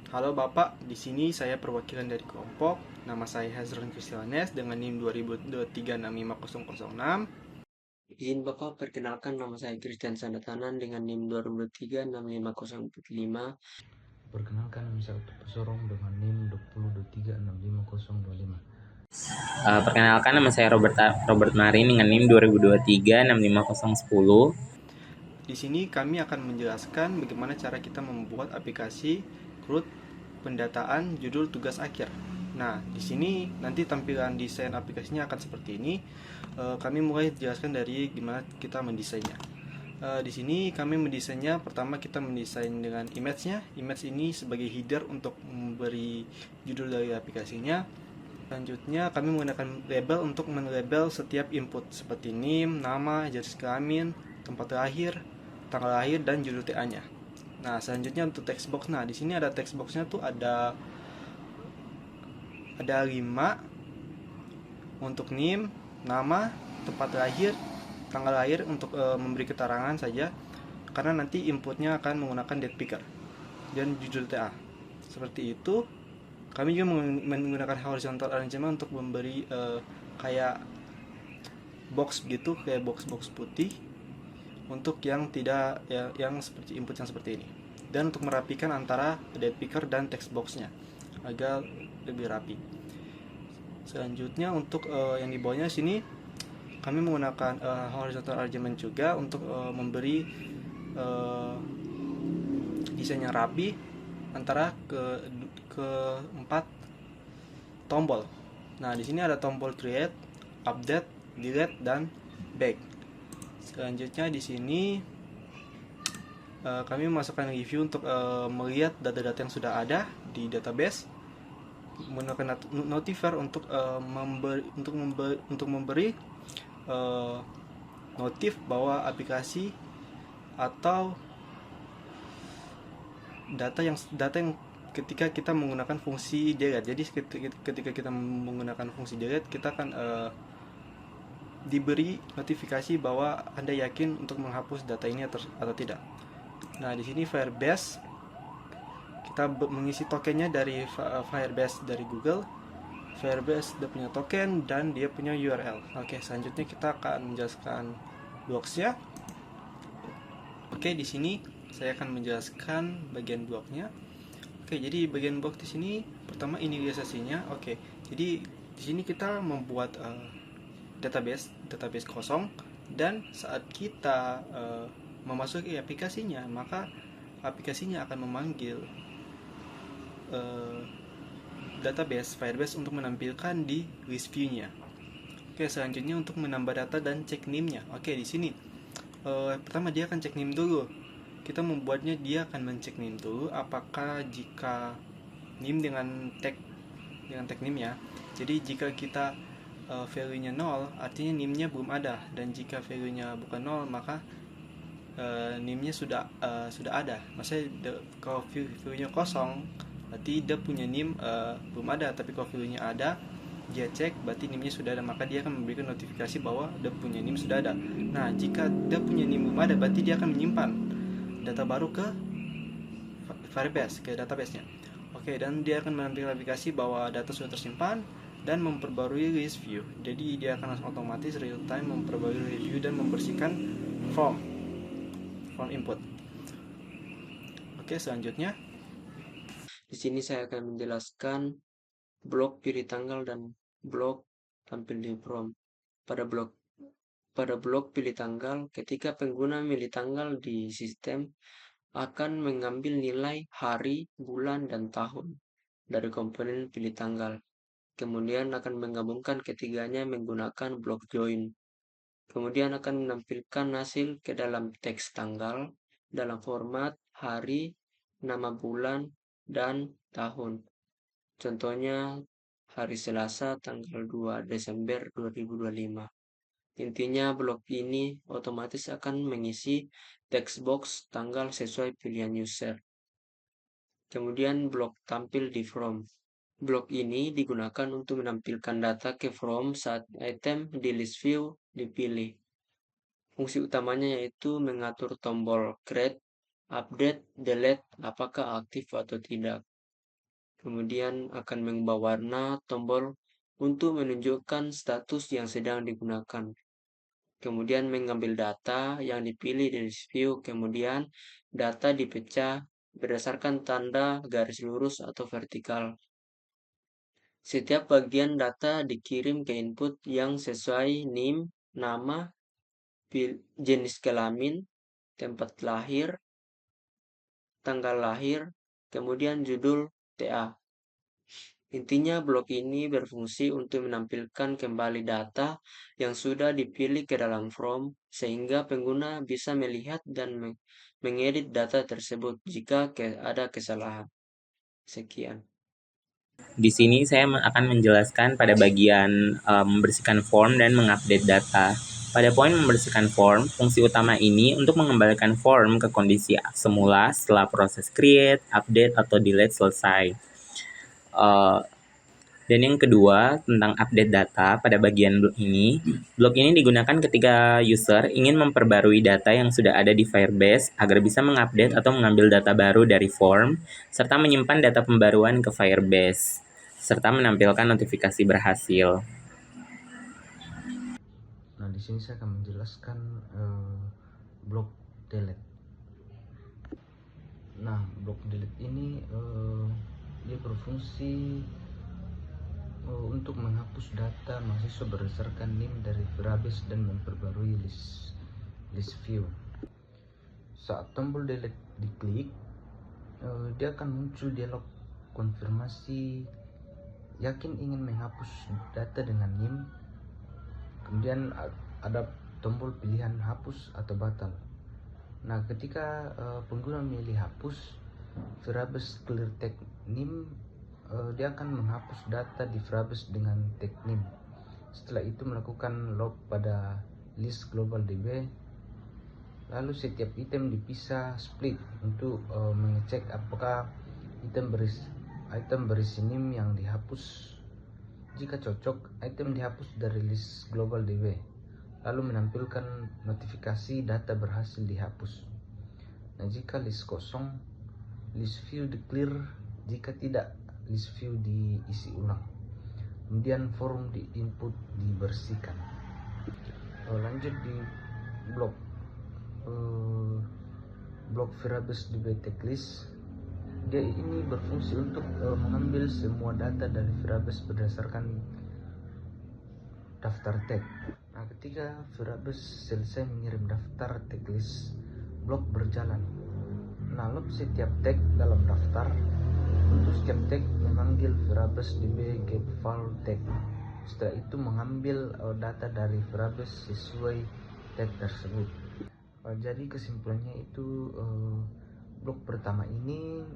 Halo Bapak, di sini saya perwakilan dari kelompok. Nama saya Hazron Kristianes dengan NIM 2023-65006. Izin Bapak, perkenalkan nama saya Christian Sandatanan dengan NIM 2023-65045. Perkenalkan, nama saya Utuh Pesorong dengan NIM 2023655025. Perkenalkan, nama saya Robert Marin dengan NIM 2023-65010. Di sini kami akan menjelaskan bagaimana cara kita membuat aplikasi CRUD pendataan judul tugas akhir. Nah, di sini nanti tampilan desain aplikasinya akan seperti ini. Kami mulai jelaskan dari gimana kita mendesainnya. Di sini kami mendesainnya. Pertama kita mendesain dengan image-nya. Image ini sebagai header untuk memberi judul dari aplikasinya. Selanjutnya kami menggunakan label untuk melabel setiap input seperti NIM, nama, jenis kelamin, tempat lahir, tanggal lahir, dan judul TA-nya. Nah, selanjutnya untuk text box. Nah, di sini ada text box-nya tuh ada 5 untuk NIM, nama, tempat lahir, tanggal lahir untuk memberi keterangan saja karena nanti inputnya akan menggunakan date picker dan judul TA. Seperti itu. Kami juga menggunakan horizontal arrangement untuk memberi kayak box gitu, kayak box-box putih untuk yang tidak yang seperti input yang seperti ini. Dan untuk merapikan antara date picker dan text boxnya agar lebih rapi. Selanjutnya untuk yang di bawahnya sini kami menggunakan horizontal arrangement juga untuk memberi uh, desain yang rapi antara keempat tombol. Nah, di sini ada tombol create, update, delete, dan back. Selanjutnya di sini kami memasukkan review untuk melihat data-data yang sudah ada di database, menggunakan notifier untuk memberi notif bahwa aplikasi atau data yang ketika kita menggunakan fungsi delete. Jadi ketika kita menggunakan fungsi delete, kita akan diberi notifikasi bahwa Anda yakin untuk menghapus data ini atau tidak. Nah, di sini Firebase kita mengisi tokennya dari Firebase dari Google. Firebase dia punya token dan dia punya URL. Oke, selanjutnya kita akan menjelaskan blocksnya. Oke, di sini saya akan menjelaskan bagian bloknya. Oke, jadi bagian blok di sini pertama inisialisasinya. Oke, jadi di sini kita membuat database kosong, dan saat kita memasuki aplikasinya, maka aplikasinya akan memanggil uh, database Firebase untuk menampilkan di list view-nya. Oke, selanjutnya untuk menambah data dan cek NIM-nya. Oke, di sini pertama dia akan cek NIM dulu. Kita membuatnya, dia akan mencek NIM dulu apakah jika NIM dengan tag NIM ya. Jadi jika kita value-nya 0, artinya NIM-nya belum ada, dan jika value-nya bukan 0, maka NIM-nya sudah ada. Maksudnya kalau value-nya kosong, berarti dia punya NIM belum ada. Tapi kalau value-nya ada, dia cek berarti NIM-nya sudah ada, maka dia akan memberikan notifikasi bahwa dia punya NIM sudah ada. Nah, jika dia punya NIM belum ada, berarti dia akan menyimpan data baru ke Firebase, ke database-nya. Oke, dan dia akan menampilkan aplikasi bahwa data sudah tersimpan dan memperbarui list view. Jadi dia akan langsung otomatis real time memperbarui review dan membersihkan form input. Oke, selanjutnya. Di sini saya akan menjelaskan blok pilih tanggal dan blok tampil di from. Pada blok pilih tanggal, ketika pengguna memilih tanggal di sistem akan mengambil nilai hari, bulan, dan tahun dari komponen pilih tanggal. Kemudian akan menggabungkan ketiganya menggunakan blok join. Kemudian akan menampilkan hasil ke dalam teks tanggal dalam format hari, nama bulan, dan tahun. Contohnya hari Selasa tanggal 2 Desember 2025. Intinya blok ini otomatis akan mengisi text box tanggal sesuai pilihan user. Kemudian blok tampil di from. Blok ini digunakan untuk menampilkan data ke from saat item di list view dipilih. Fungsi utamanya yaitu mengatur tombol create, update, delete apakah aktif atau tidak. kemudian akan mengubah warna tombol untuk menunjukkan status yang sedang digunakan. Kemudian mengambil data yang dipilih di list view, kemudian data dipecah berdasarkan tanda garis lurus atau vertikal. Setiap bagian data dikirim ke input yang sesuai NIM, nama, jenis kelamin, tempat lahir, tanggal lahir, kemudian judul TA. Intinya blok ini berfungsi untuk menampilkan kembali data yang sudah dipilih ke dalam form sehingga pengguna bisa melihat dan mengedit data tersebut jika ada kesalahan. Sekian. Di sini saya akan menjelaskan pada bagian membersihkan form dan mengupdate data. Pada poin membersihkan form, fungsi utama ini untuk mengembalikan form ke kondisi semula setelah proses create, update, atau delete selesai. Dan yang kedua, tentang update data pada bagian blok ini. Blok ini digunakan ketika user ingin memperbarui data yang sudah ada di Firebase agar bisa mengupdate atau mengambil data baru dari form, serta menyimpan data pembaruan ke Firebase, serta menampilkan notifikasi berhasil. Nah, di sini saya akan menjelaskan blok delete. Nah, blok delete ini dia berfungsi untuk menghapus data mahasiswa berdasarkan NIM dari Firebase dan memperbarui list view. Saat tombol delete diklik, dia akan muncul dialog konfirmasi yakin ingin menghapus data dengan NIM. Kemudian ada tombol pilihan hapus atau batal. Nah, ketika pengguna memilih hapus, Firebase clear tag NIM, dia akan menghapus data di Firebase dengan tag NIM. Setelah itu melakukan log pada list global DB. Lalu setiap item dipisah split untuk mengecek apakah item berisi NIM yang dihapus. Jika cocok, item dihapus dari list global DB, lalu menampilkan notifikasi data berhasil dihapus. Nah, jika list kosong, list view di clear. Jika tidak, list view diisi ulang. Kemudian form di input dibersihkan. Lanjut di blok Firebase DB checklist. Dia ini berfungsi untuk mengambil semua data dari Firebase berdasarkan daftar tag. Nah, ketika Firebase selesai mengirim daftar tag list, blok berjalan. Nah, load setiap tag dalam daftar. Untuk setiap tag memanggil Firebase DB get file tag. Setelah itu mengambil data dari Firebase sesuai tag tersebut. Jadi kesimpulannya itu blok pertama ini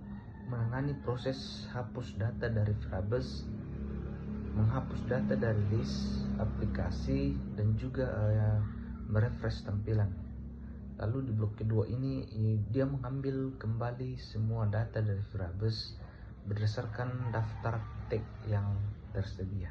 menangani proses hapus data dari Firebase, menghapus data dari list, aplikasi, dan juga merefresh tampilan. Lalu di blok kedua ini dia mengambil kembali semua data dari Firebase berdasarkan daftar tag yang tersedia.